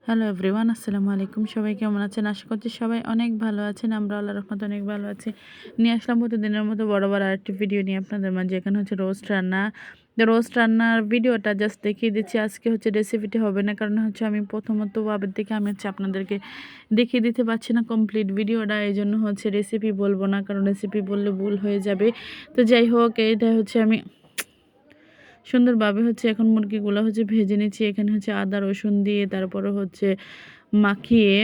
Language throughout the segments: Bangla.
হ্যালো এভরিওয়ান, আসসালামু আলাইকুম। সবাই কেমন আছেন? আশা করছি সবাই অনেক ভালো আছেন। আমরা আল্লাহর রহমতে অনেক ভালো আছি। নিয়ে আসলাম প্রতিদিনের মতো বড় আরেকটি ভিডিও নিয়ে আপনাদের মাঝে। এখানে হচ্ছে রোস্ট রান্না। তো রোস্ট রান্নার ভিডিওটা জাস্ট দেখিয়ে দিচ্ছি। আজকে হচ্ছে রেসিপিটি হবে না, কারণ হচ্ছে আমি প্রথমত ভাবের থেকে আমি হচ্ছে আপনাদেরকে দেখিয়ে দিতে পারছি না কমপ্লিট ভিডিওটা। এই জন্য হচ্ছে রেসিপি বলবো না, কারণ রেসিপি বললে ভুল হয়ে যাবে। তো যাই হোক, এইটা হচ্ছে আমি সুন্দরভাবে হচ্ছে এখন মুরগিগুলো হচ্ছে ভেজে নিচ্ছি। এখানে হচ্ছে আদা রসুন দিয়ে তারপরে হচ্ছে মাখিয়ে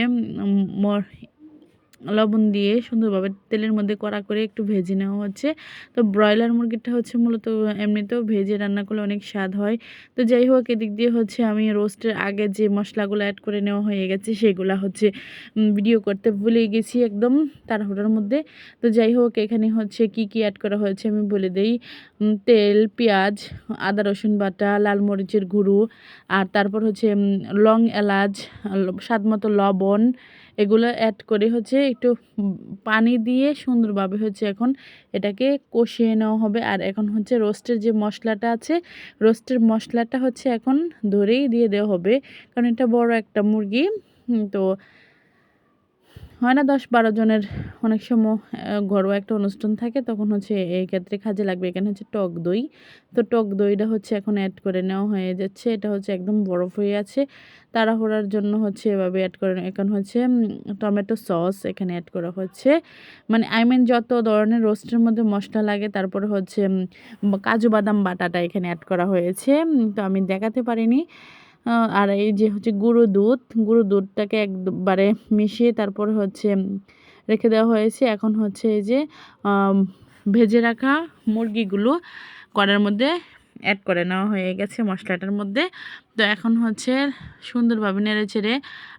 লবণ দিয়ে সুন্দরভাবে তেলের মধ্যে কড়া করে একটু ভেজে নেওয়া হচ্ছে। তো ব্রয়লার মুরগিটা হচ্ছে মূলত এমনিতেও ভেজে রান্না করলে অনেক স্বাদ হয়। তো যাই হোক, এদিক দিয়ে হচ্ছে আমি রোস্টের আগে যে মশলাগুলো অ্যাড করে নেওয়া হয়ে গেছে সেগুলো হচ্ছে ভিডিও করতে ভুলে গেছি একদম তাড়াহুড়োর মধ্যে। তো যাই হোক, এখানে হচ্ছে কি কি অ্যাড করা হয়েছে আমি বলে দেই। তেল, পেঁয়াজ, আদা রসুন বাটা, লাল মরিচের গুঁড়ো, আর তারপর হচ্ছে লং এলাচ, স্বাদমতো লবণ, এগুলো অ্যাড করে হচ্ছে একটু পানি দিয়ে সুন্দরভাবে হচ্ছে এখন এটাকে কষিয়ে নেওয়া হবে। আর এখন হচ্ছে রোস্টের যে মশলাটা আছে, রোস্টের মশলাটা হচ্ছে এখন ধরেই দিয়ে দেওয়া হবে, কারণ এটা বড় একটা মুরগি। তো হয় না 10-12 জনের অনেক সময় ঘরোয়া একটা অনুষ্ঠান থাকে, তখন হচ্ছে এই ক্ষেত্রে কাজে লাগবে। এখানে হচ্ছে টক দই। তো টক দইটা হচ্ছে এখন অ্যাড করে নেওয়া হয়ে যাচ্ছে। এটা হচ্ছে একদম বরফ হয়ে আছে, তাড়াহুড়ার জন্য হচ্ছে এভাবে অ্যাড করে। এখন হচ্ছে টমেটো সস এখানে অ্যাড করা হচ্ছে। মানে যত ধরনের রোস্টের মধ্যে মশলা লাগে, তারপরে হচ্ছে কাজু বাদাম বাটাটা এখানে অ্যাড করা হয়েছে। তো আমি দেখাতে পারিনি। আর এই যে হচ্ছে গুঁড়ো দুধটাকে একবারে মিশিয়ে তারপর হচ্ছে রেখে দেওয়া হয়েছে। এখন হচ্ছে এই যে ভেজে রাখা মুরগিগুলো কড়ার মধ্যে অ্যাড করে নেওয়া হয়ে গেছে মশলাটার মধ্যে। তো এখন হচ্ছে সুন্দরভাবে নেড়ে চেড়ে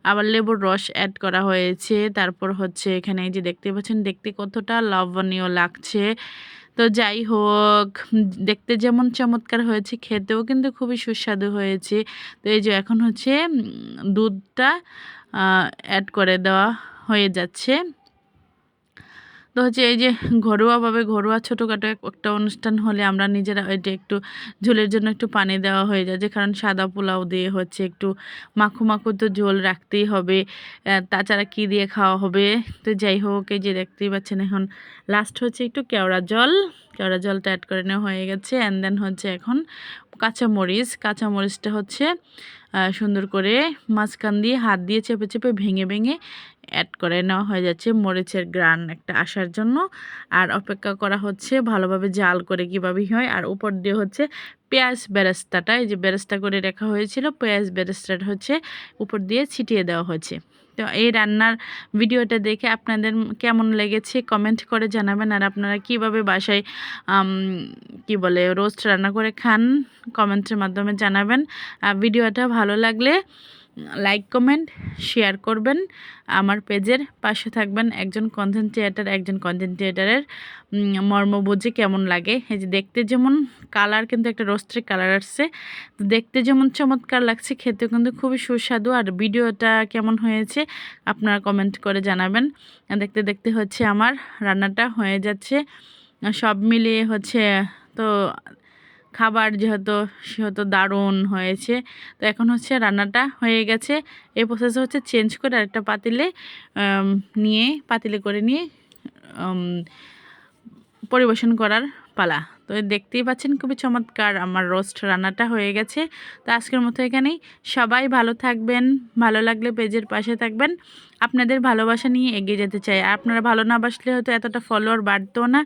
আবার লেবুর রস অ্যাড করা হয়েছে। তারপর হচ্ছে এখানে এই যে দেখতে পাচ্ছেন, দেখতে কতটা লবণীয় লাগছে। তো যাই হোক, দেখতে যেমন চমৎকার হয়েছে, খেতেও কিন্তু খুবই সুস্বাদু হয়েছে। তো এই যে এখন হচ্ছে দুধটা অ্যাড করে দেওয়া হয়ে যাচ্ছে। তো হচ্ছে এই যে ঘরোয়াভাবে ছোটোখাটো একটা অনুষ্ঠান হলে আমরা নিজেরা এটা একটু ঝোলের জন্য একটু পানি দেওয়া হয়ে যায়, যে কারণ সাদা পোলাও দিয়ে হচ্ছে একটু মাখো তো ঝোল রাখতেই হবে, তাছাড়া কি দিয়ে খাওয়া হবে। তো যাই হোক, এই যে দেখতেই পাচ্ছেন এখন লাস্ট হচ্ছে একটু কেওড়া জলটা অ্যাড করে নেওয়া হয়ে গেছে। অ্যান্ড দেন হচ্ছে এখন কাঁচামরিচটা হচ্ছে সুন্দর করে মাঝখান দিয়ে হাত দিয়ে চেপে চেপে ভেঙে ভেঙে অ্যাড করে নেওয়া হয়ে যাচ্ছে মরিচের গ্রান একটা আসার জন্য। আর অপেক্ষা করা হচ্ছে ভালোভাবে জাল করে কীভাবে হয়। আর উপর দিয়ে হচ্ছে পেঁয়াজ বেরেস্তাটা, এই যে বেরেস্তা করে রাখা হয়েছিল, পেঁয়াজ বেরেস্তাটা হচ্ছে উপর দিয়ে ছিটিয়ে দেওয়া হয়েছে। তো এই রান্নার ভিডিওটা দেখে আপনাদের কেমন লেগেছে কমেন্ট করে জানাবেন। আর আপনারা কিভাবে বাসায় কি বলে রোস্ট রান্না করে খান কমেন্টের মাধ্যমে জানাবেন। ভিডিওটা ভালো লাগলে লাইক কমেন্ট শেয়ার করবেন, আমার পেজের পাশে থাকবেন। একজন কন্টেন্ট ক্রিয়েটারের মর্ম বুঝে কেমন লাগে। এই যে দেখতে যেমন কালার, কিন্তু একটা রোস্টের কালার আসছে, তো দেখতে যেমন চমৎকার লাগছে, খেতেও কিন্তু খুবই সুস্বাদু। আর ভিডিওটা কেমন হয়েছে আপনারা কমেন্ট করে জানাবেন। দেখতে দেখতে হচ্ছে আমার রান্নাটা হয়ে যাচ্ছে। সব মিলিয়ে হচ্ছে তো খাবার সেহেতু দারুণ হয়েছে। তো এখন হচ্ছে রান্নাটা হয়ে গেছে। এই প্রসেস হচ্ছে চেঞ্জ করে আরেকটা পাতিলে করে নিয়ে পরিবেশন করার পালা। তো দেখতেই পাচ্ছেন খুবই চমৎকার আমার রোস্ট রান্নাটা হয়ে গেছে। তো আজকের মতো এখানেই। সবাই ভালো থাকবেন, ভালো লাগলে পেজের পাশে থাকবেন। আপনাদের ভালোবাসা নিয়ে এগিয়ে যেতে চাই। আর আপনারা ভালো না বাসলে হয়তো এতটা ফলোয়ার বাড়তো না,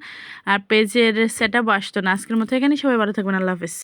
আর পেজের সেটআপ আসতো না। আজকের মতো এখানেই। সবাই ভালো থাকবেন। আল্লাহ হাফেজ।